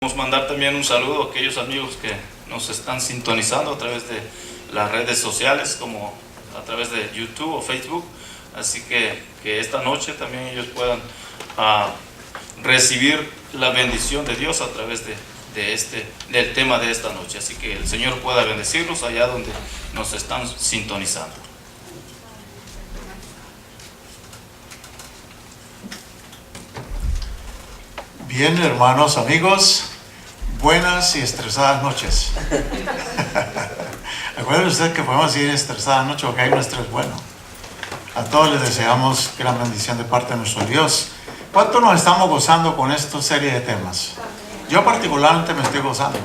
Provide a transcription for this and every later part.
Queremos mandar también un saludo a aquellos amigos que nos están sintonizando a través de las redes sociales, como a través de YouTube o Facebook. Así que esta noche también ellos puedan recibir la bendición de Dios a través del tema de esta noche. Así que el Señor pueda bendecirlos allá donde nos están sintonizando. Bien, hermanos, amigos, buenas y estresadas noches. Acuérdense ustedes que podemos decir estresadas noches porque hay un estrés bueno. A todos les deseamos gran bendición de parte de nuestro Dios. ¿Cuánto nos estamos gozando con esta serie de temas? Yo particularmente me estoy gozando,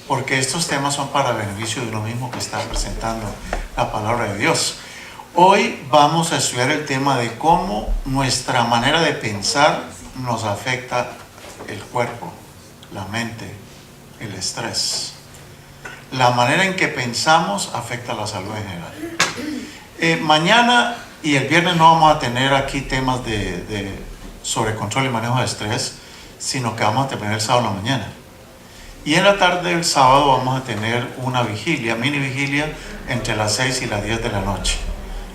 porque estos temas son para beneficio de uno mismo que está presentando la palabra de Dios. Hoy vamos a estudiar el tema de cómo nuestra manera de pensar nos afecta el cuerpo, la mente, el estrés. La manera en que pensamos afecta la salud en general. Mañana y el viernes no vamos a tener aquí temas sobre control y manejo de estrés, sino que vamos a tener el sábado en la mañana. Y en la tarde del sábado vamos a tener una vigilia, mini vigilia, entre las 6 y las 10 de la noche.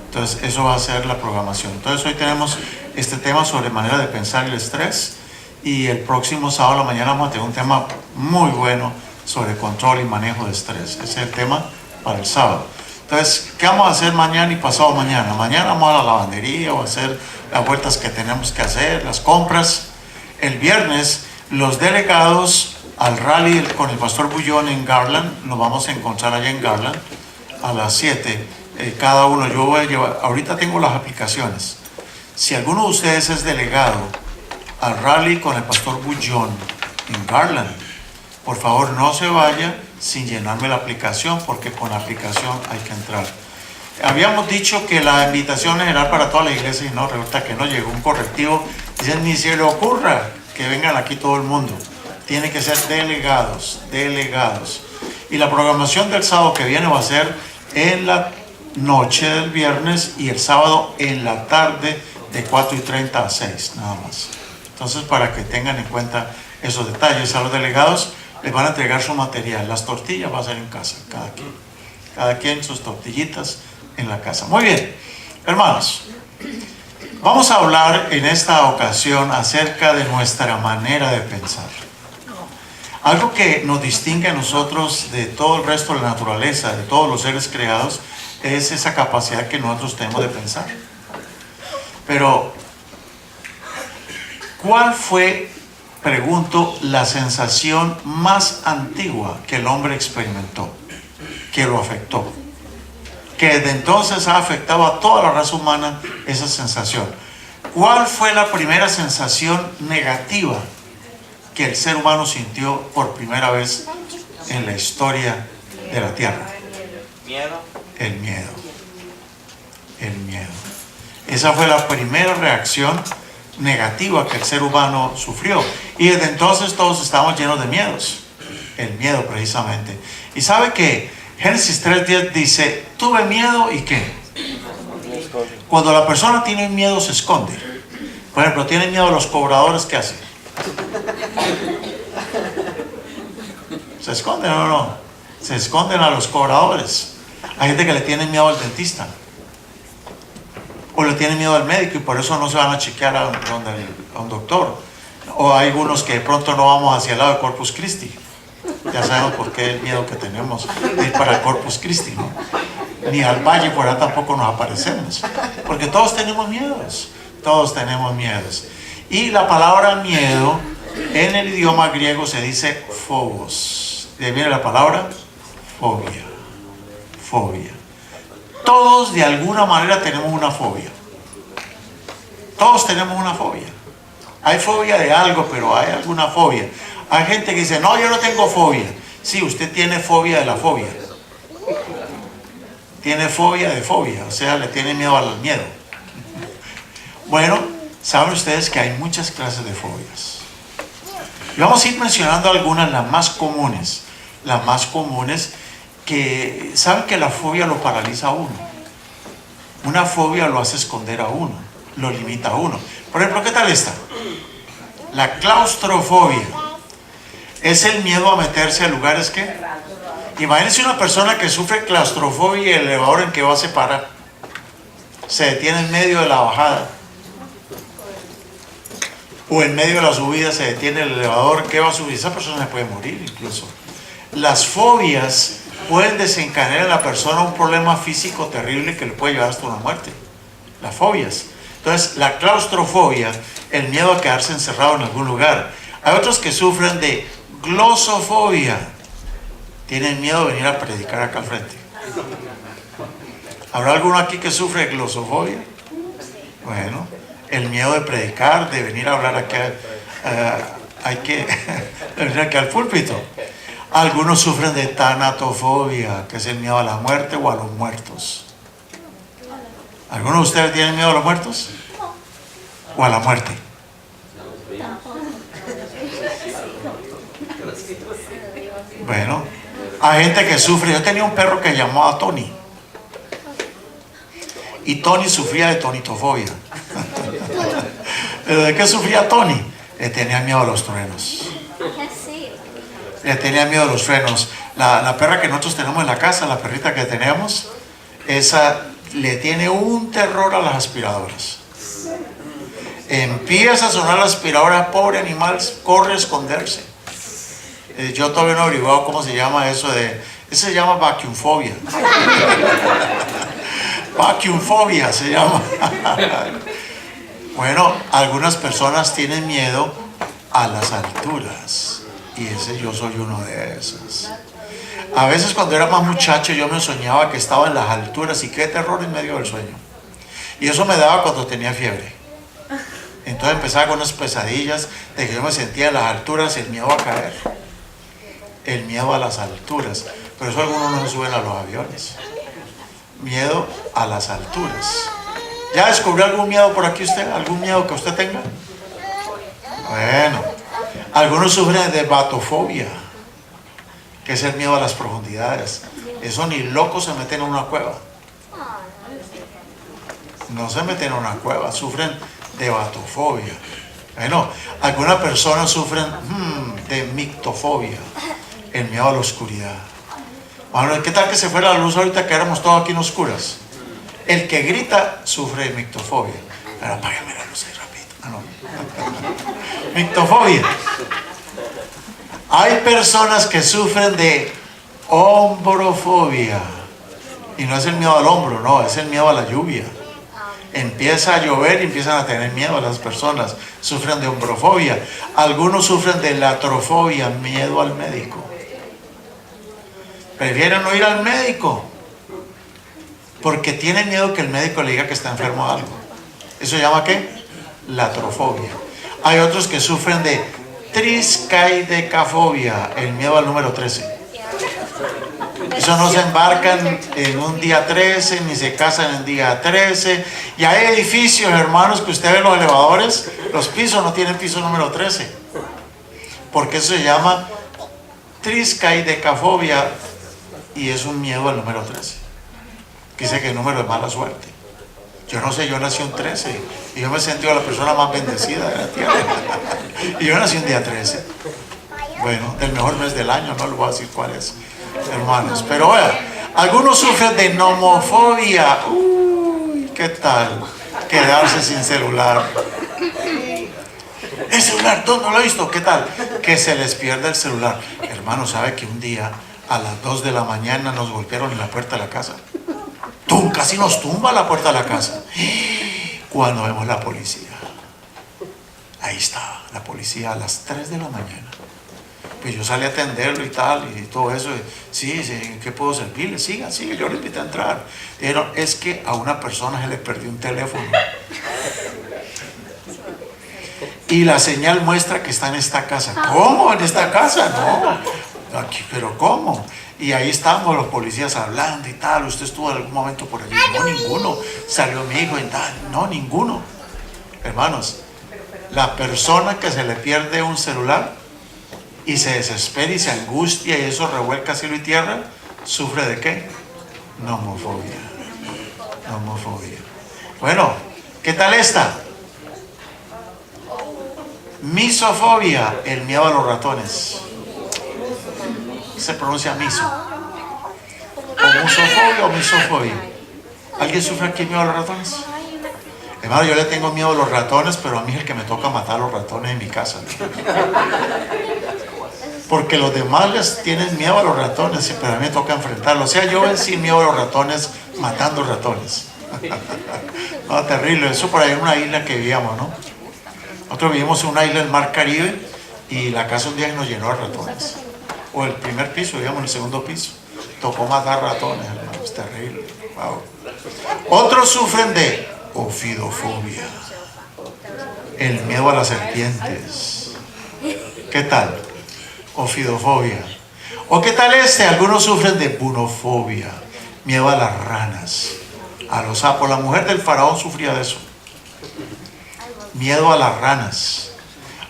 Entonces eso va a ser la programación. Entonces hoy tenemos este tema sobre manera de pensar el estrés, y el próximo sábado a la mañana vamos a tener un tema muy bueno sobre control y manejo de estrés. Ese es el tema para el sábado. Entonces, ¿qué vamos a hacer mañana y pasado mañana? Mañana vamos a la lavandería o a hacer las vueltas que tenemos que hacer, las compras. El viernes, los delegados al rally con el pastor Bullón en Garland, nos vamos a encontrar allá en Garland a las 7. Cada uno, yo voy a llevar, ahorita tengo las aplicaciones. Si alguno de ustedes es delegado al rally con el pastor Bullón en Garland, por favor no se vaya sin llenarme la aplicación, porque con la aplicación hay que entrar. Habíamos dicho que la invitación general para toda la iglesia, y no, resulta que no llegó un correctivo. Dicen, ni se le ocurra que vengan aquí todo el mundo. Tiene que ser delegados. Y la programación del sábado que viene va a ser en la noche del viernes y el sábado en la tarde de 4:30 a 6, nada más. Entonces, para que tengan en cuenta esos detalles, a los delegados les van a entregar su material. Las tortillas va a ser en casa, cada quien sus tortillitas en la casa. Muy bien, hermanos, vamos a hablar en esta ocasión acerca de nuestra manera de pensar. Algo que nos distingue a nosotros de todo el resto de la naturaleza, de todos los seres creados, es esa capacidad que nosotros tenemos de pensar. Pero, ¿cuál fue, pregunto, la sensación más antigua que el hombre experimentó, que lo afectó? Que desde entonces ha afectado a toda la raza humana esa sensación. ¿Cuál fue la primera sensación negativa que el ser humano sintió por primera vez en la historia de la Tierra? El miedo. Esa fue la primera reacción negativa que el ser humano sufrió. Y desde entonces todos estamos llenos de miedos. El miedo, precisamente. Y sabe que Génesis 3:10 dice, tuve miedo y ¿qué? Cuando la persona tiene miedo se esconde. Por ejemplo, tiene miedo a los cobradores, ¿qué hace? ¿Se esconden o no? Se esconden a los cobradores. Hay gente que le tiene miedo al dentista, o le tiene miedo al médico y por eso no se van a chequear a un doctor. O hay algunos que de pronto no vamos hacia el lado de Corpus Christi. Ya sabemos por qué el miedo que tenemos de ir para Corpus Christi, ¿no? Ni al valle por allá tampoco nos aparecemos, porque todos tenemos miedos. Y la palabra miedo en el idioma griego se dice phobos. De ahí viene la palabra fobia. Todos de alguna manera tenemos una fobia. Hay fobia de algo, pero hay alguna fobia. Hay gente que dice, no, yo no tengo fobia. Sí, usted tiene fobia de la fobia. Tiene fobia de fobia, o sea, le tiene miedo al miedo. Bueno, saben ustedes que hay muchas clases de fobias. Y vamos a ir mencionando algunas, las más comunes. Que saben que la fobia lo paraliza a uno. Una fobia lo hace esconder a uno, lo limita a uno. Por ejemplo, ¿qué tal esta? La claustrofobia. Es el miedo a meterse a lugares que... Imagínense una persona que sufre claustrofobia y el elevador en que va a se para. Se detiene en medio de la bajada. O en medio de la subida se detiene el elevador. ¿Qué va a subir? Esa persona se puede morir incluso. Las fobias pueden desencadenar en la persona un problema físico terrible que le puede llevar hasta una muerte. Las fobias. Entonces, la claustrofobia, el miedo a quedarse encerrado en algún lugar. Hay otros que sufren de glosofobia. Tienen miedo de venir a predicar acá al frente. ¿Habrá alguno aquí que sufre de glosofobia? Bueno, el miedo de predicar, de venir a hablar aquí, hay que venir aquí al púlpito. Algunos sufren de tanatofobia, que es el miedo a la muerte o a los muertos. ¿Algunos de ustedes tienen miedo a los muertos? ¿O a la muerte? Bueno, hay gente que sufre. Yo tenía un perro que llamaba Tony. Y Tony sufría de tonitofobia. ¿Pero de qué sufría Tony? Le tenía miedo a los truenos. Le tenía miedo a los frenos. La perra que nosotros tenemos en la casa, la perrita que tenemos, esa le tiene un terror a las aspiradoras. Empieza a sonar la aspiradora, pobre animal, corre a esconderse. Yo todavía no he averiguado cómo se llama eso eso se llama vacuumfobia. Vacuumfobia se llama. Bueno, algunas personas tienen miedo a las alturas. Y yo soy uno de esos. A veces cuando era más muchacho yo me soñaba que estaba en las alturas y qué terror en medio del sueño. Y eso me daba cuando tenía fiebre. Entonces empezaba con unas pesadillas de que yo me sentía en las alturas, el miedo a caer. El miedo a las alturas. Por eso algunos no suben a los aviones. Miedo a las alturas. ¿Ya descubrió algún miedo por aquí usted? ¿Algún miedo que usted tenga? Bueno, algunos sufren de batofobia, que es el miedo a las profundidades. Eso ni locos se meten en una cueva. No se meten en una cueva, sufren de batofobia. Bueno, algunas personas sufren de mictofobia, el miedo a la oscuridad. Bueno, ¿qué tal que se fuera la luz ahorita que éramos todos aquí en oscuras? El que grita sufre de mictofobia. Pero apágame la luz ahí rapidito. No. Mictofobia. Hay personas que sufren de hombrofobia. Y no es el miedo al hombro, no, es el miedo a la lluvia. Empieza a llover y empiezan a tener miedo a las personas. Sufren de hombrofobia. Algunos sufren de latrofobia, miedo al médico. Prefieren no ir al médico porque tienen miedo que el médico le diga que está enfermo de algo. ¿Eso se llama qué? Latrofobia. Hay otros que sufren de triscaidecafobia, el miedo al número 13. Eso no se embarcan en un día 13, ni se casan en día 13. Y hay edificios, hermanos, que usted ve en los elevadores, los pisos no tienen piso número 13. Porque eso se llama triscaidecafobia y es un miedo al número 13. Dice que es número de mala suerte. Yo no sé, yo nací un 13 y yo me sentí la persona más bendecida de la tierra. Y yo nací un día 13. Bueno, del mejor mes del año, no les voy a decir cuál es, hermanos. Pero vea, algunos sufren de nomofobia. Uy, ¿qué tal? Quedarse sin celular. El celular, ¿dónde lo he visto? ¿Qué tal? Que se les pierde el celular. Hermano, ¿sabe que un día a las 2 de la mañana nos golpearon en la puerta de la casa? Casi nos tumba la puerta de la casa. Cuando vemos la policía, ahí estaba la policía a las 3 de la mañana. Pues yo salí a atenderlo y tal, y todo eso. Sí, ¿qué puedo servirle? Siga, yo le invité a entrar. Dijeron, es que a una persona se le perdió un teléfono. Y la señal muestra que está en esta casa. ¿Cómo? ¿En esta casa? No. Aquí, ¿pero cómo? Y ahí estábamos los policías hablando y tal. ¿Usted estuvo en algún momento por allí? No, ninguno. Salió mi hijo y tal. No, ninguno. Hermanos, la persona que se le pierde un celular y se desespera y se angustia y eso revuelca cielo y tierra, ¿sufre de qué? Nomofobia. Nomofobia. Bueno, ¿qué tal esta? Misofobia, el miedo a los ratones. se pronuncia miso. O musofobia o misofobia. ¿Alguien sufre aquí miedo a los ratones? Hermano, yo le tengo miedo a los ratones, pero a mí es el que me toca matar a los ratones en mi casa. Porque los demás les tienen miedo a los ratones, pero a mí me toca enfrentarlos. O sea, yo vencí miedo a los ratones matando ratones. No, terrible. Eso por ahí en una isla que vivíamos, ¿no? Nosotros vivimos en una isla del Mar Caribe y la casa un día nos llenó de ratones. O el primer piso, digamos, el segundo piso. Tocó matar ratones, hermano. Es terrible. Wow. Otros sufren de ofidofobia. El miedo a las serpientes. ¿Qué tal? Ofidofobia. ¿O qué tal este? Algunos sufren de bunofobia. Miedo a las ranas, a los sapos. La mujer del faraón sufría de eso. Miedo a las ranas.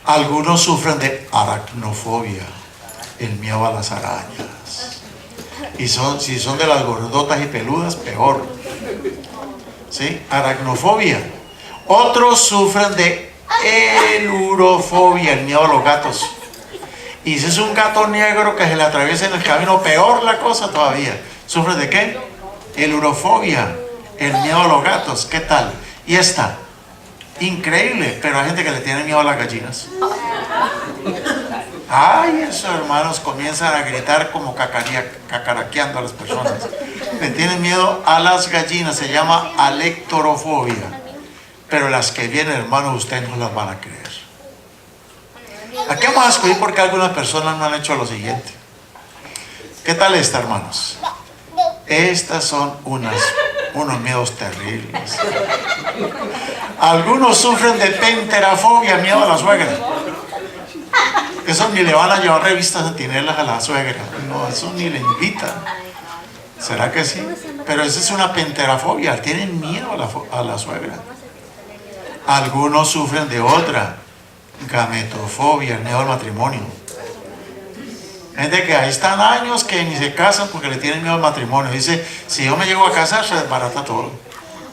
Algunos sufren de aracnofobia. El miedo a las arañas. Y si son de las gordotas y peludas, peor. ¿Sí? Aracnofobia. Otros sufren de elurofobia, el miedo a los gatos. Y si es un gato negro que se le atraviesa en el camino, peor la cosa todavía. ¿Sufre de qué? Elurofobia, el miedo a los gatos. ¿Qué tal? Y esta, increíble, pero hay gente que le tiene miedo a las gallinas. Ay, esos hermanos comienzan a gritar como cacaraqueando a las personas. Le tienen miedo a las gallinas, se llama alectorofobia. Pero las que vienen, hermanos, ustedes no las van a creer. Aquí vamos a descubrir por qué algunas personas no han hecho lo siguiente. ¿Qué tal esta, hermanos? Estas son unos miedos terribles. Algunos sufren de penterafobia, miedo a la suegra. Eso ni le van a llevar revistas sentinelas a la suegra. No, eso ni le invitan. ¿Será que sí? Pero esa es una penterafobia. Tienen miedo a la suegra. Algunos sufren de otra, gametofobia, el miedo al matrimonio. Gente que ahí están años que ni se casan porque le tienen miedo al matrimonio. Dice, si yo me llego a casar, se desbarata todo.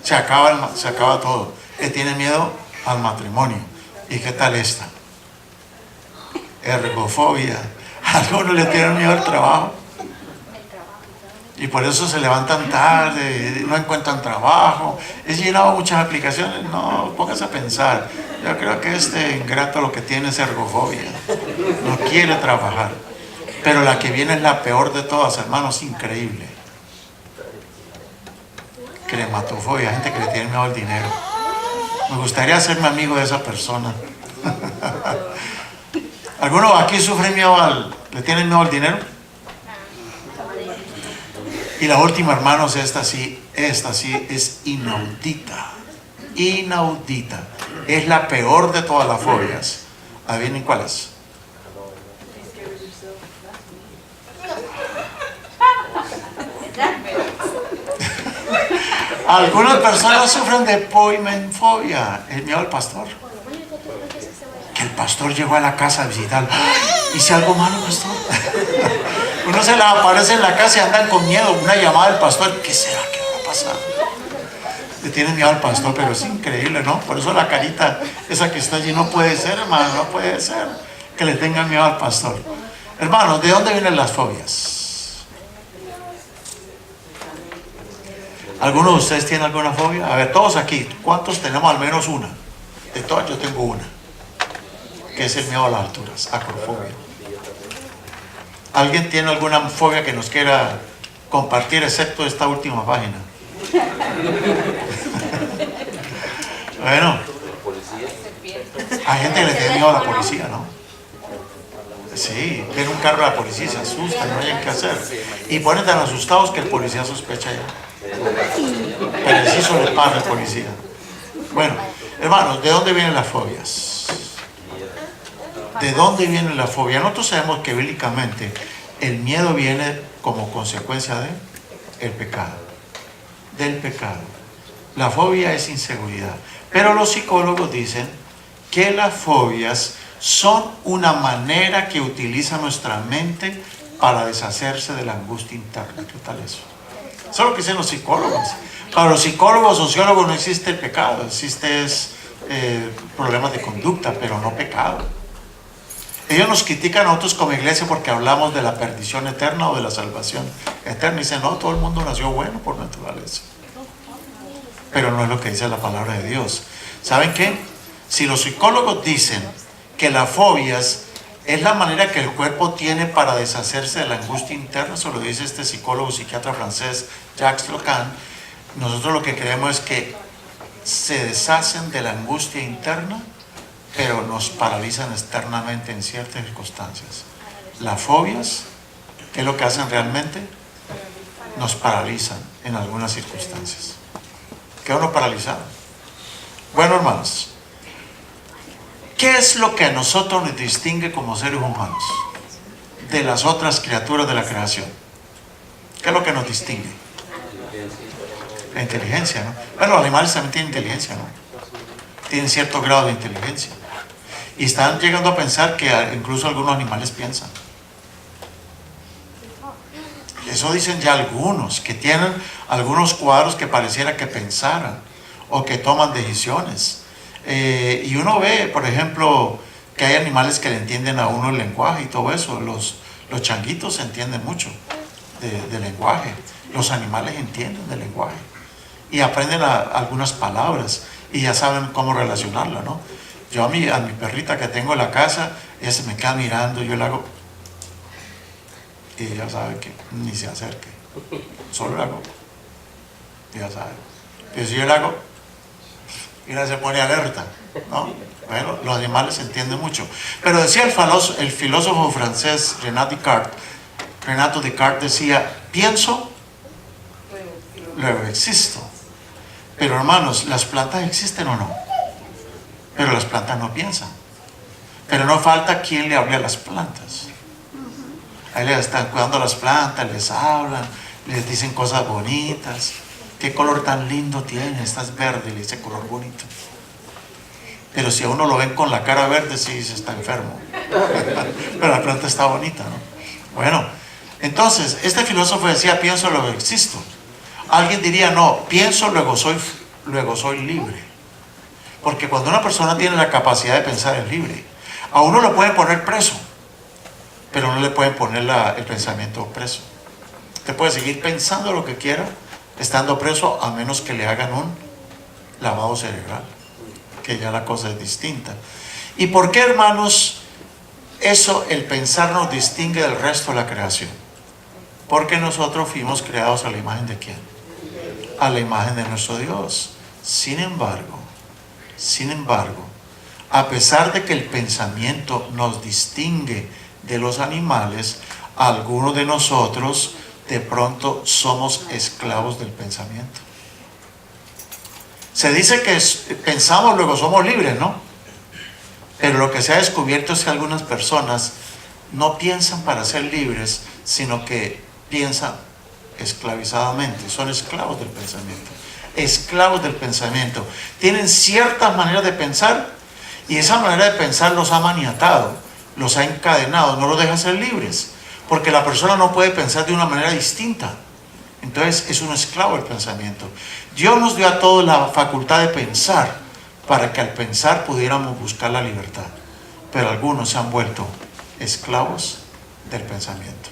Se acaba todo. Le tiene miedo al matrimonio. ¿Y qué tal esta? Ergofobia. Algunos le tienen miedo al trabajo. Y por eso se levantan tarde, no encuentran trabajo. He llenado muchas aplicaciones. No, póngase a pensar. Yo creo que este ingrato lo que tiene es ergofobia. No quiere trabajar. Pero la que viene es la peor de todas, hermanos, increíble. Crematofobia, gente que le tiene miedo al dinero. Me gustaría hacerme amigo de esa persona. ¿Alguno aquí sufre miedo le tienen miedo al dinero? Y la última, hermanos, esta sí es inaudita. Inaudita. Es la peor de todas las fobias. ¿Adivinen cuál es? Algunas personas sufren de poimenfobia, el miedo al pastor. Que el pastor llegó a la casa a visitar. ¿Hice algo malo, pastor? Uno se le aparece en la casa y andan con miedo. Una llamada del pastor. ¿Qué será? ¿Qué va a pasar? Le tienen miedo al pastor, pero es increíble, ¿no? Por eso la carita esa que está allí no puede ser, hermano. No puede ser que le tengan miedo al pastor. Hermanos, ¿de dónde vienen las fobias? ¿Alguno de ustedes tiene alguna fobia? A ver, todos aquí, ¿cuántos tenemos al menos una? De todas yo tengo una, que es el miedo a las alturas, acrofobia. ¿Alguien tiene alguna fobia que nos quiera compartir excepto esta última página? Bueno, hay gente que le tiene miedo a la policía, ¿no? Sí, ven un carro de la policía y se asustan, no hay qué hacer. Y ponen tan asustados que el policía sospecha ya. Preciso le paga el policía. Bueno, hermanos, ¿de dónde vienen las fobias? ¿De dónde viene la fobia? Nosotros sabemos que bíblicamente el miedo viene como consecuencia del pecado. Del pecado. La fobia es inseguridad. Pero los psicólogos dicen que las fobias son una manera que utiliza nuestra mente para deshacerse de la angustia interna. ¿Qué tal eso? Eso es lo que dicen los psicólogos. Para los psicólogos, sociólogos, no existe el pecado, existe problemas de conducta, pero no pecado. Ellos nos critican a nosotros como iglesia porque hablamos de la perdición eterna o de la salvación eterna. Y dicen, no, todo el mundo nació bueno por naturaleza. Pero no es lo que dice la palabra de Dios. ¿Saben qué? Si los psicólogos dicen que las fobias es la manera que el cuerpo tiene para deshacerse de la angustia interna, eso lo dice este psicólogo psiquiatra francés Jacques Lacan, nosotros lo que creemos es que se deshacen de la angustia interna, pero nos paralizan externamente en ciertas circunstancias. Las fobias, ¿qué es lo que hacen realmente? Nos paralizan en algunas circunstancias. Queda uno paralizado. Bueno, hermanos, ¿qué es lo que a nosotros nos distingue como seres humanos de las otras criaturas de la creación? ¿Qué es lo que nos distingue? La inteligencia, ¿no? Bueno, los animales también tienen inteligencia, ¿no? Tienen cierto grado de inteligencia. Y están llegando a pensar que incluso algunos animales piensan. Eso dicen ya algunos, que tienen algunos cuadros que pareciera que pensaran o que toman decisiones. Y uno ve, por ejemplo, que hay animales que le entienden a uno el lenguaje y todo eso. Los changuitos entienden mucho de lenguaje. Los animales entienden del lenguaje y aprenden algunas palabras y ya saben cómo relacionarla, ¿no? Yo a mi perrita que tengo en la casa, ella se me queda mirando, yo le hago y ella sabe que ni se acerque, solo le hago, ella sabe. Pero si yo le hago, ella se pone alerta, ¿no? Bueno, los animales entienden mucho. Pero decía el filósofo francés Renato Descartes decía, pienso, luego existo. Pero hermanos, ¿las plantas existen o no? Pero las plantas no piensan. Pero no falta quien le hable a las plantas. Ahí les están cuidando las plantas, les hablan, les dicen cosas bonitas. ¿Qué color tan lindo tiene? Estás verde, le dice color bonito. Pero si a uno lo ven con la cara verde, sí se está enfermo. Pero la planta está bonita, ¿no? Bueno, entonces, este filósofo decía, pienso, luego existo. Alguien diría, no, pienso, luego soy libre. Porque cuando una persona tiene la capacidad de pensar es libre. A uno lo pueden poner preso, pero no le pueden poner el pensamiento preso. Usted puede seguir pensando lo que quiera, estando preso, a menos que le hagan un lavado cerebral, que ya la cosa es distinta. ¿Y por qué, hermanos, eso, el pensar, nos distingue del resto de la creación? Porque nosotros fuimos creados a la imagen de ¿quién? A la imagen de nuestro Dios. Sin embargo, a pesar de que el pensamiento nos distingue de los animales, algunos de nosotros de pronto somos esclavos del pensamiento. Se dice que pensamos, luego somos libres, ¿no? Pero lo que se ha descubierto es que algunas personas no piensan para ser libres, sino que piensan esclavizadamente, son esclavos del pensamiento. Esclavos del pensamiento. Tienen ciertas maneras de pensar y esa manera de pensar los ha maniatado, los ha encadenado, no los deja ser libres, porque la persona no puede pensar de una manera distinta. Entonces es un esclavo del pensamiento. Dios nos dio a todos la facultad de pensar para que al pensar pudiéramos buscar la libertad, pero algunos se han vuelto esclavos del pensamiento.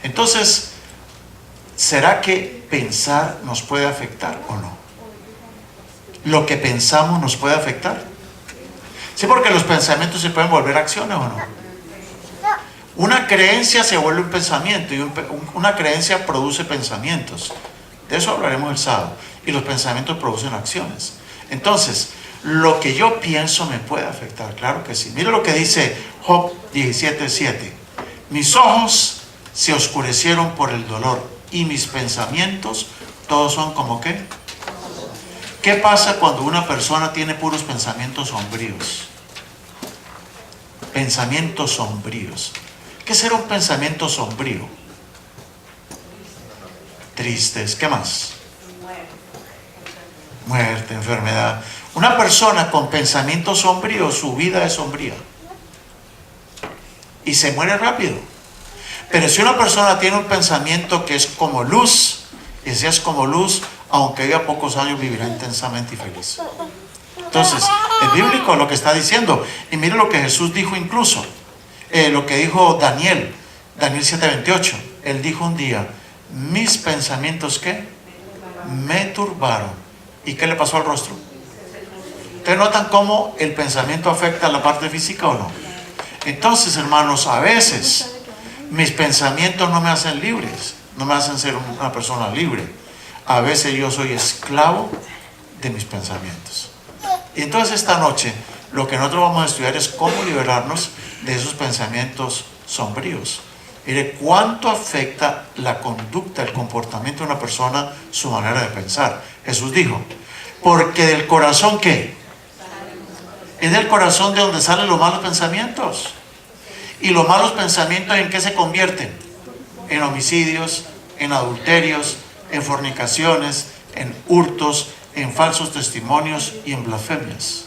Entonces, ¿será que pensar nos puede afectar o no? ¿Lo que pensamos nos puede afectar? Sí, porque los pensamientos se pueden volver acciones o no. Una creencia se vuelve un pensamiento y una creencia produce pensamientos. De eso hablaremos el sábado. Y los pensamientos producen acciones. Entonces, lo que yo pienso me puede afectar, claro que sí. Mira lo que dice Job 17:7. Mis ojos se oscurecieron por el dolor y mis pensamientos todos son como ¿qué? ¿Qué pasa cuando una persona tiene puros pensamientos sombríos? Pensamientos sombríos. ¿Qué será un pensamiento sombrío? Tristes. ¿Qué más? Muerte, enfermedad. Una persona con pensamientos sombríos, su vida es sombría y se muere rápido. Pero si una persona tiene un pensamiento que es como luz, y si es como luz, aunque viva pocos años, vivirá intensamente y feliz. Entonces, es bíblico lo que está diciendo. Y mire lo que Jesús dijo incluso. lo que dijo Daniel 7:28. Él dijo un día, mis pensamientos, ¿qué? Me turbaron. ¿Y qué le pasó al rostro? ¿Ustedes notan cómo el pensamiento afecta a la parte física o no? Entonces, hermanos, a veces mis pensamientos no me hacen libres, no me hacen ser una persona libre. A veces yo soy esclavo de mis pensamientos. Y entonces esta noche lo que nosotros vamos a estudiar es cómo liberarnos de esos pensamientos sombríos. Mire, cuánto afecta la conducta, el comportamiento de una persona, su manera de pensar. Jesús dijo, porque del corazón, ¿qué? Es del corazón de donde salen los malos pensamientos. Y los malos pensamientos, ¿en qué se convierten? En homicidios, en adulterios, en fornicaciones, en hurtos, en falsos testimonios y en blasfemias.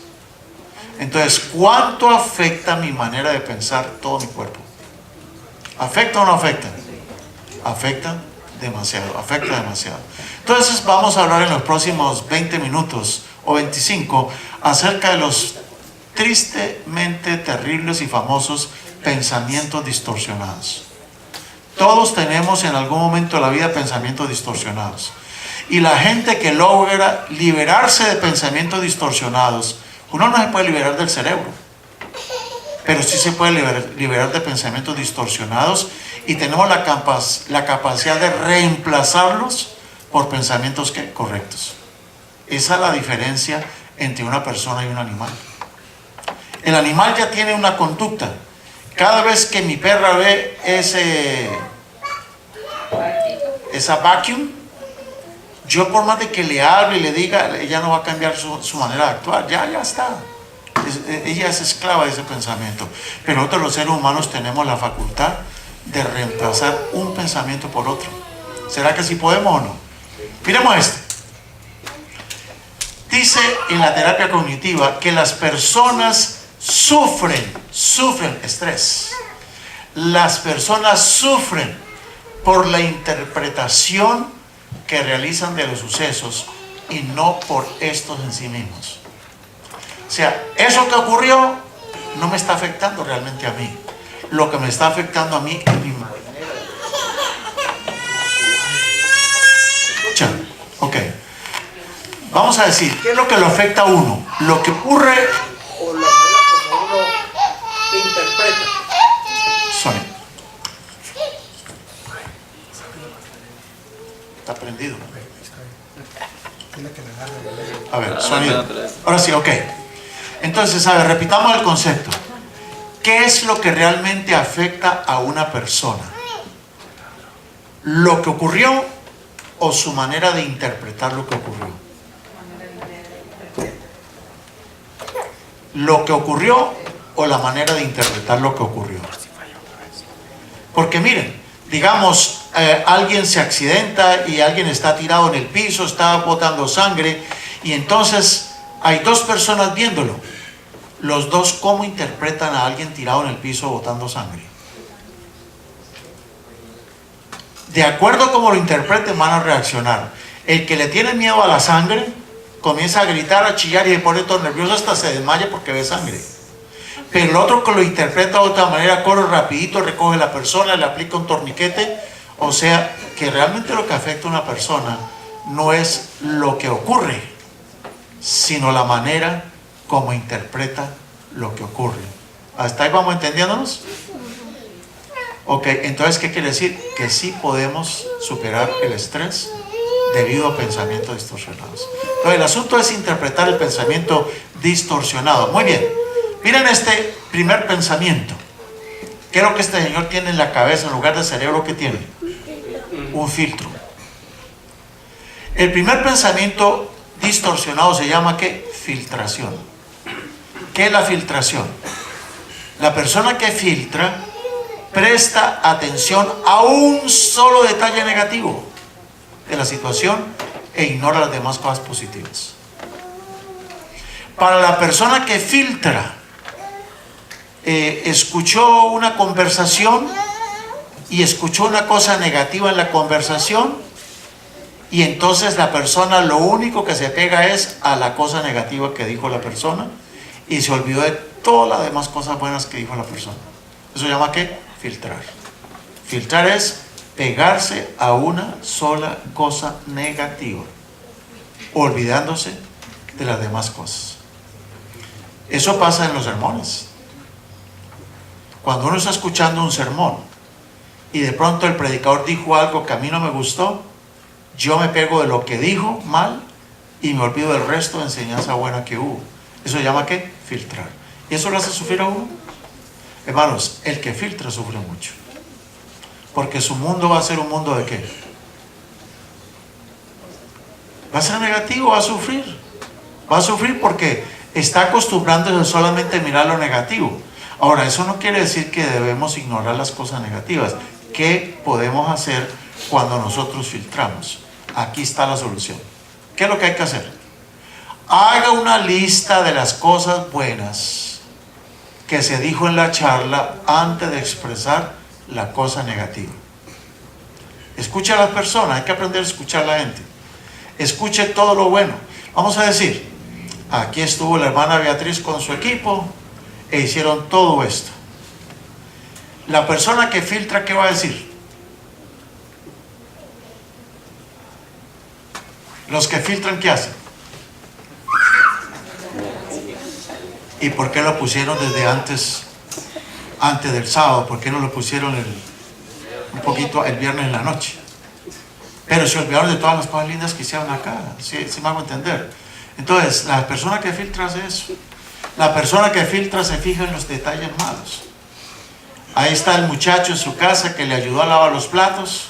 Entonces, ¿cuánto afecta mi manera de pensar todo mi cuerpo? ¿Afecta o no afecta? Afecta demasiado, afecta demasiado. Entonces vamos a hablar en los próximos 20 minutos o 25 acerca de los tristemente terribles y famosos pensamientos distorsionados. Todos tenemos en algún momento de la vida pensamientos distorsionados. Y la gente que logra liberarse de pensamientos distorsionados, uno no se puede liberar del cerebro, pero sí se puede liberar de pensamientos distorsionados y tenemos la capacidad de reemplazarlos por pensamientos correctos. Esa es la diferencia entre una persona y un animal. El animal ya tiene una conducta. Cada vez que mi perra ve esa vacuum, yo por más de que le hable y le diga, ella no va a cambiar su manera de actuar. Ya está. Ella es esclava de ese pensamiento. Pero nosotros los seres humanos tenemos la facultad de reemplazar un pensamiento por otro. ¿Será que sí podemos o no? Miremos esto. Dice en la terapia cognitiva que las personas sufren estrés. Las personas sufren por la interpretación que realizan de los sucesos y no por estos en sí mismos. O sea, eso que ocurrió no me está afectando realmente a mí. Lo que me está afectando a mí es mi manera. Escucha, ok. Vamos a decir, ¿qué es lo que lo afecta a uno? Lo que ocurre o la manera como uno interpreta. Sony. Está prendido. A ver, sonido. Ahora sí, ok. Entonces, a ver, repitamos el concepto. ¿Qué es lo que realmente afecta a una persona? ¿Lo que ocurrió o su manera de interpretar lo que ocurrió? ¿Lo que ocurrió o la manera de interpretar lo que ocurrió? Porque miren, digamos, alguien se accidenta y alguien está tirado en el piso, está botando sangre, y entonces hay dos personas viéndolo. Los dos, ¿cómo interpretan a alguien tirado en el piso botando sangre? De acuerdo a cómo lo interpreten, van a reaccionar. El que le tiene miedo a la sangre comienza a gritar, a chillar y se pone todo nervioso, hasta se desmaya porque ve sangre. Pero el otro que lo interpreta de otra manera, corre rapidito, recoge a la persona, le aplica un torniquete. O sea, que realmente lo que afecta a una persona no es lo que ocurre, sino la manera como interpreta lo que ocurre. ¿Hasta ahí vamos entendiéndonos? Ok, entonces, ¿qué quiere decir? Que sí podemos superar el estrés debido a pensamientos distorsionados. Entonces, el asunto es interpretar el pensamiento distorsionado. Muy bien, miren este primer pensamiento. ¿Qué es lo que este señor tiene en la cabeza en lugar de cerebro? ¿Qué tiene? Un filtro. El primer pensamiento distorsionado se llama ¿qué? Filtración. ¿Qué es la filtración? La persona que filtra presta atención a un solo detalle negativo de la situación e ignora las demás cosas positivas. Para la persona que filtra, escuchó una conversación y escuchó una cosa negativa en la conversación, y entonces la persona lo único que se pega es a la cosa negativa que dijo la persona y se olvidó de todas las demás cosas buenas que dijo la persona. Eso se llama ¿qué? Filtrar. Filtrar es pegarse a una sola cosa negativa, olvidándose de las demás cosas. Eso pasa en los sermones. Cuando uno está escuchando un sermón y de pronto el predicador dijo algo que a mí no me gustó, yo me pego de lo que dijo mal y me olvido del resto de enseñanza buena que hubo. Eso se llama ¿qué? Filtrar. ¿Y eso lo hace sufrir a uno? Hermanos, el que filtra sufre mucho. Porque su mundo va a ser un mundo ¿de qué? Va a ser negativo, va a sufrir. Va a sufrir porque está acostumbrándose solamente a mirar lo negativo. Ahora, eso no quiere decir que debemos ignorar las cosas negativas. ¿Qué podemos hacer cuando nosotros filtramos? Aquí está la solución. ¿Qué es lo que hay que hacer? Haga una lista de las cosas buenas que se dijo en la charla antes de expresar la cosa negativa. Escuche a las personas, hay que aprender a escuchar a la gente. Escuche todo lo bueno. Vamos a decir, aquí estuvo la hermana Beatriz con su equipo e hicieron todo esto. La persona que filtra, ¿qué va a decir? Los que filtran, ¿qué hacen? ¿Y por qué lo pusieron desde antes del sábado? ¿Por qué no lo pusieron un poquito el viernes en la noche? Pero se olvidaron de todas las cosas lindas que hicieron acá. ¿Sí me hago entender? Entonces, la persona que filtra hace eso. La persona que filtra se fija en los detalles malos. Ahí está el muchacho en su casa que le ayudó a lavar los platos,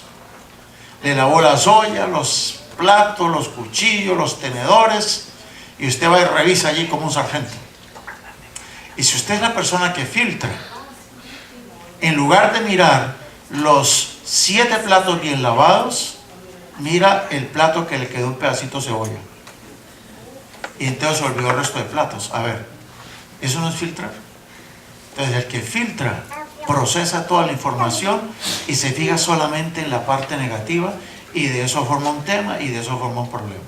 le lavó las ollas, los platos, los cuchillos, los tenedores, y usted va y revisa allí como un sargento. Y si usted es la persona que filtra, en lugar de mirar los 7 platos bien lavados, mira el plato que le quedó un pedacito de cebolla. Y entonces se olvidó el resto de platos. A ver, eso no es filtrar. Entonces el que filtra procesa toda la información y se fija solamente en la parte negativa, y de eso forma un tema y de eso forma un problema.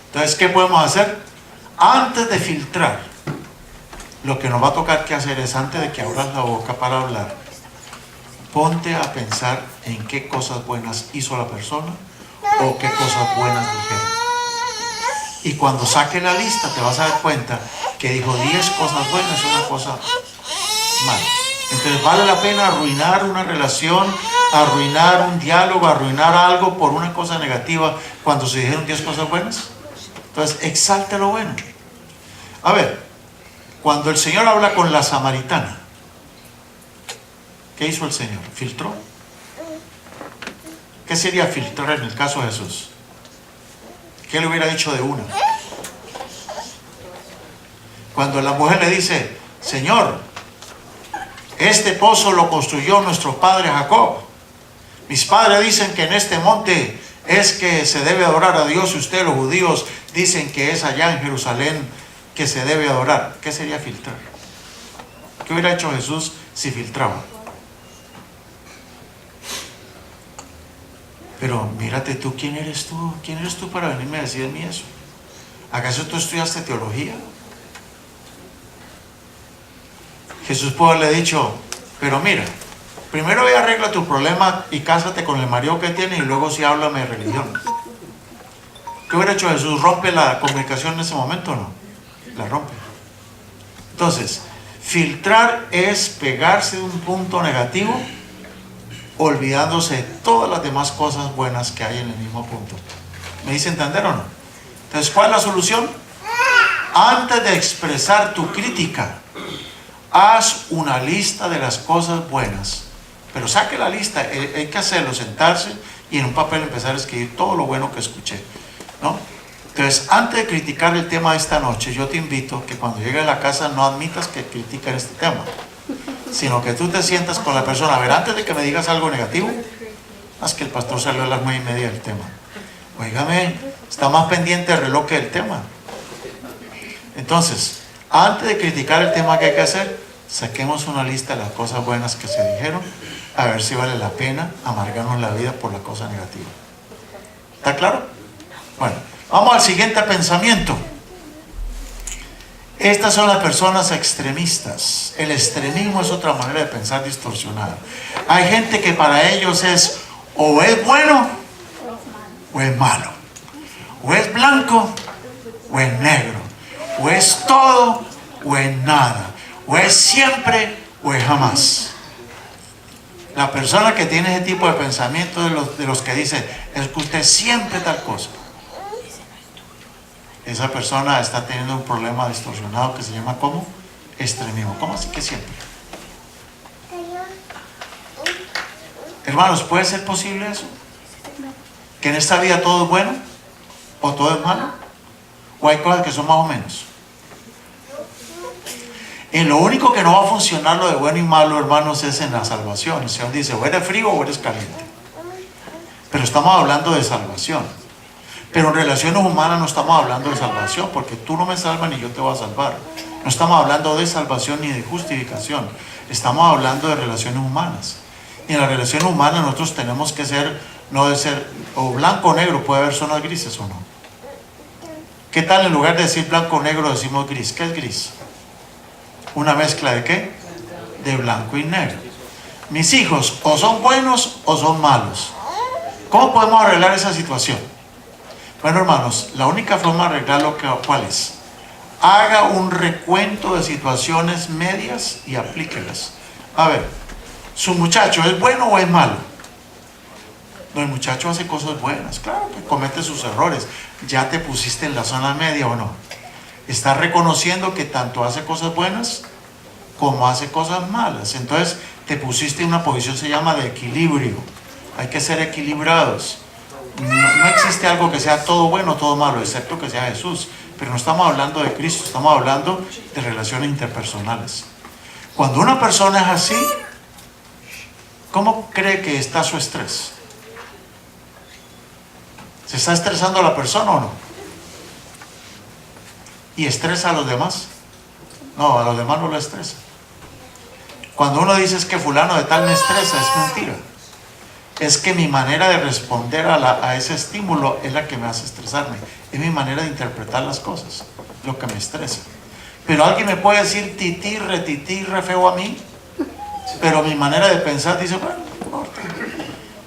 Entonces, ¿qué podemos hacer? Antes de filtrar, lo que nos va a tocar que hacer es, antes de que abras la boca para hablar, ponte a pensar en qué cosas buenas hizo la persona o qué cosas buenas dijeron. Y cuando saque la lista te vas a dar cuenta que dijo 10 cosas buenas y una cosa mala. Entonces vale la pena arruinar una relación, arruinar un diálogo, arruinar algo por una cosa negativa cuando se dijeron 10 cosas buenas. Entonces exalte lo bueno. A ver, cuando el Señor habla con la samaritana, ¿qué hizo el Señor? ¿Filtró? ¿Qué sería filtrar en el caso de Jesús? ¿Qué le hubiera dicho de una? Cuando la mujer le dice, Señor, este pozo lo construyó nuestro padre Jacob. Mis padres dicen que en este monte es que se debe adorar a Dios, y ustedes los judíos dicen que es allá en Jerusalén que se debe adorar. ¿Qué sería filtrar? ¿Qué hubiera hecho Jesús si filtraba? Pero mírate tú, ¿quién eres tú? ¿Quién eres tú para venirme a decir de mí eso? ¿Acaso tú estudiaste teología? Jesús puede haberle dicho, pero mira, primero ve, arregla tu problema y cásate con el marido que tienes, y luego sí háblame de religión. ¿Qué hubiera hecho Jesús? ¿Rompe la comunicación en ese momento o no? La rompe. Entonces, filtrar es pegarse de un punto negativo, olvidándose de todas las demás cosas buenas que hay en el mismo punto. ¿Me dice entender o no? Entonces, ¿cuál es la solución? Antes de expresar tu crítica, haz una lista de las cosas buenas. Pero saque la lista, hay que hacerlo, sentarse y en un papel empezar a escribir todo lo bueno que escuché, ¿no? Entonces, antes de criticar el tema de esta noche, yo te invito que cuando llegues a la casa no admitas que critican este tema, sino que tú te sientas con la persona. A ver, antes de que me digas algo negativo, haz que el pastor salió a las 9:30 del tema. Óigame, está más pendiente el reloj que el tema. Entonces, antes de criticar el tema que hay que hacer, saquemos una lista de las cosas buenas que se dijeron, a ver si vale la pena amargarnos la vida por la cosa negativa. ¿Está claro? Bueno, vamos al siguiente pensamiento. Estas son las personas extremistas. El extremismo es otra manera de pensar distorsionada. Hay gente que para ellos es o es bueno o es malo, o es blanco o es negro, o es todo o es nada, o es siempre o es jamás. La persona que tiene ese tipo de pensamiento de los que dice es que usted siempre tal cosa, esa persona está teniendo un problema distorsionado que se llama ¿cómo? Extremismo. ¿Cómo así que siempre? Hermanos, ¿puede ser posible eso? ¿Que en esta vida todo es bueno o todo es malo? ¿O hay cosas que son más o menos? En lo único que no va a funcionar lo de bueno y malo, hermanos, es en la salvación. El Señor dice, o eres frío o eres caliente. Pero estamos hablando de salvación. Pero en relaciones humanas no estamos hablando de salvación, porque tú no me salvas ni yo te voy a salvar. No estamos hablando de salvación ni de justificación. Estamos hablando de relaciones humanas. Y en las relaciones humanas nosotros tenemos que ser, no de ser o blanco o negro, puede haber zonas grises o no. ¿Qué tal en lugar de decir blanco o negro decimos gris? ¿Qué es gris? ¿Una mezcla de qué? De blanco y negro. Mis hijos o son buenos o son malos. ¿Cómo podemos arreglar esa situación? Bueno, hermanos, la única forma de arreglarlo, ¿cuál es? Haga un recuento de situaciones medias y aplíquelas. A ver, ¿su muchacho es bueno o es malo? No, el muchacho hace cosas buenas, claro que comete sus errores. ¿Ya te pusiste en la zona media o no? ¿Estás reconociendo que tanto hace cosas buenas como hace cosas malas? Entonces te pusiste en una posición, se llama de equilibrio. Hay que ser equilibrados. No existe algo que sea todo bueno o todo malo, excepto que sea Jesús. Pero no estamos hablando de Cristo, estamos hablando de relaciones interpersonales. Cuando una persona es así, ¿cómo cree que está su estrés? ¿Se está estresando a la persona o no? ¿Y estresa a los demás? No, a los demás no lo estresa. Cuando uno dice es que fulano de tal me estresa, es mentira. Es que mi manera de responder a ese estímulo es la que me hace estresarme. Es mi manera de interpretar las cosas, lo que me estresa. Pero alguien me puede decir tití, re feo a mí, pero mi manera de pensar dice, bueno, no importa.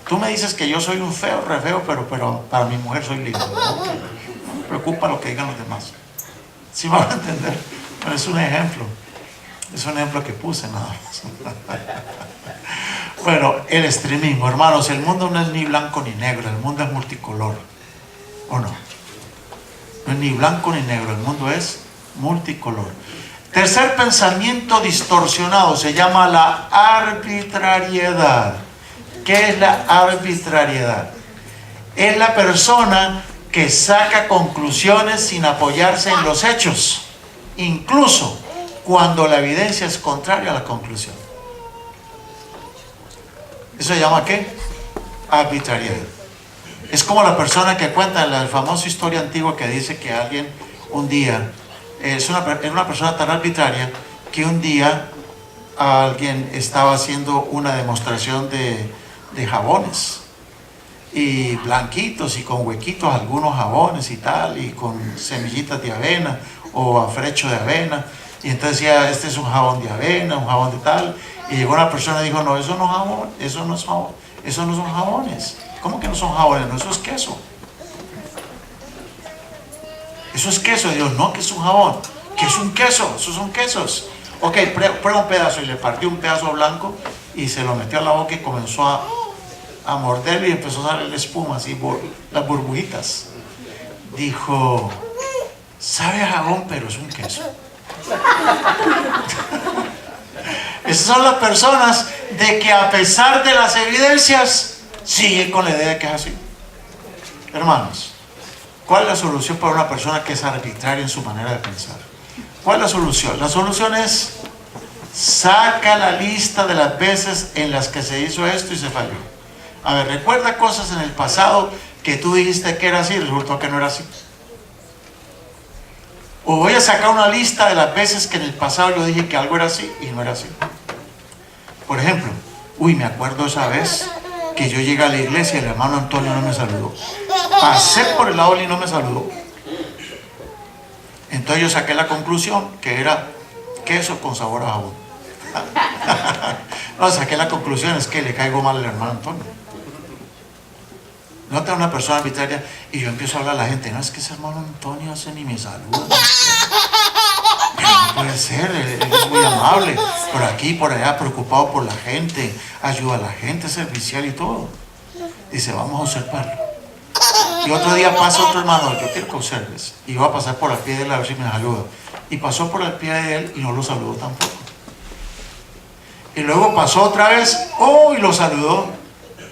Tú me dices que yo soy un feo, re feo, pero para mi mujer soy lindo. No me preocupa lo que digan los demás. ¿Sí van a entender? Pero es un ejemplo. Es un ejemplo que puse nada más. Bueno, el extremismo, hermanos, el mundo no es ni blanco ni negro, el mundo es multicolor. ¿O no? No es ni blanco ni negro, el mundo es multicolor. Tercer pensamiento distorsionado se llama la arbitrariedad. ¿Qué es la arbitrariedad? Es la persona que saca conclusiones sin apoyarse en los hechos, incluso cuando la evidencia es contraria a la conclusión. ¿Eso se llama qué? Arbitrariedad. Es como la persona que cuenta la famosa historia antigua que dice que alguien un día, era una persona tan arbitraria que un día alguien estaba haciendo una demostración de jabones y blanquitos y con huequitos algunos jabones y tal, y con semillitas de avena o afrecho de avena, y entonces decía, este es un jabón de avena, un jabón de tal, y llegó una persona y dijo, no, eso no es jabón, eso no son jabones. ¿Cómo que no son jabones? No, eso es queso. Eso es queso. Y Dios, no, que es un jabón. ¿Qué es un queso? Esos son quesos. Ok, prueba un pedazo, y le partió un pedazo blanco y se lo metió a la boca y comenzó a morderlo y empezó a salir espuma, así, las burbujitas. Dijo, sabe a jabón, pero es un queso. Esas son las personas de que a pesar de las evidencias siguen con la idea de que es así. Hermanos, ¿cuál es la solución para una persona que es arbitraria en su manera de pensar? ¿Cuál es la solución? La solución es, saca la lista de las veces en las que se hizo esto y se falló. A ver, recuerda cosas en el pasado que tú dijiste que era así y resultó que no era así. O voy a sacar una lista de las veces que en el pasado yo dije que algo era así y no era así. Por ejemplo, me acuerdo esa vez que yo llegué a la iglesia y el hermano Antonio no me saludó. Pasé por el lado y no me saludó. Entonces yo saqué la conclusión que era queso con sabor a jabón. No, saqué la conclusión, es que le caigo mal al hermano Antonio. No tengo una persona arbitraria y yo empiezo a hablar a la gente, no, es que ese hermano Antonio hace ni me saluda. No puede ser, él es muy amable, por aquí, por allá, preocupado por la gente, ayuda a la gente, servicial y todo. Dice, vamos a observarlo. Y otro día pasa otro hermano, yo quiero que observes, y va a pasar por el pie de él a ver si me saluda. Y pasó por el pie de él y no lo saludó tampoco. Y luego pasó otra vez, oh, y lo saludó.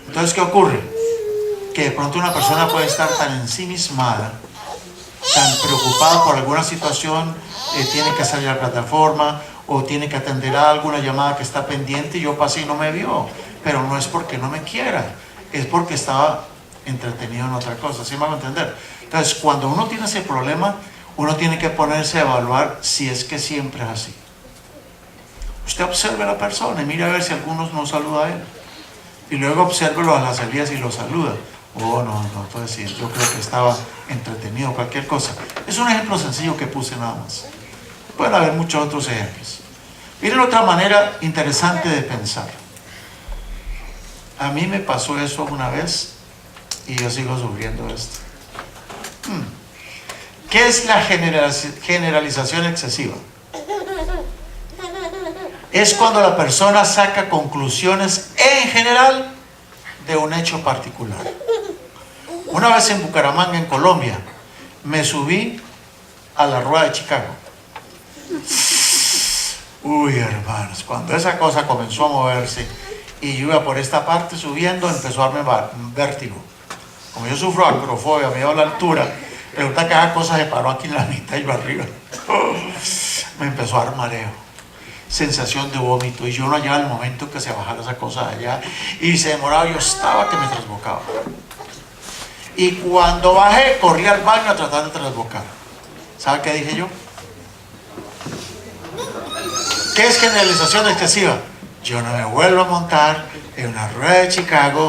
Entonces, ¿qué ocurre? Que de pronto una persona puede estar tan ensimismada, tan preocupada por alguna situación, tiene que salir a la plataforma o tiene que atender a alguna llamada que está pendiente y yo pasé y no me vio, pero no es porque no me quiera, es porque estaba entretenido en otra cosa, ¿sí me van a entender? Entonces, cuando uno tiene ese problema, uno tiene que ponerse a evaluar si es que siempre es así. Usted observe a la persona y mire a ver si algunos no saluda a él, y luego obsérvelo a las salidas y lo saluda. Oh, no, puede decir, yo creo que estaba entretenido, cualquier cosa. Es un ejemplo sencillo que puse nada más. Pueden haber muchos otros ejemplos. Miren otra manera interesante de pensar. A mí me pasó eso una vez y yo sigo sufriendo esto. ¿Qué es la generalización excesiva? Es cuando la persona saca conclusiones en general de un hecho particular. Una vez en Bucaramanga, en Colombia, me subí a la rueda de Chicago. Uy, hermanos, cuando esa cosa comenzó a moverse y yo iba por esta parte subiendo, empezó a darme vértigo. Como yo sufro acrofobia, miedo a la altura, resulta que esa cosa se paró aquí en la mitad y yo arriba. Me empezó a dar mareo, sensación de vómito, y yo no hallaba el momento que se bajara esa cosa de allá, y se demoraba, yo estaba que me trasbocaba. Y cuando bajé, corrí al baño a tratar de trasbocar. ¿Sabe qué dije yo? ¿Qué es generalización excesiva? Yo no me vuelvo a montar en una rueda de Chicago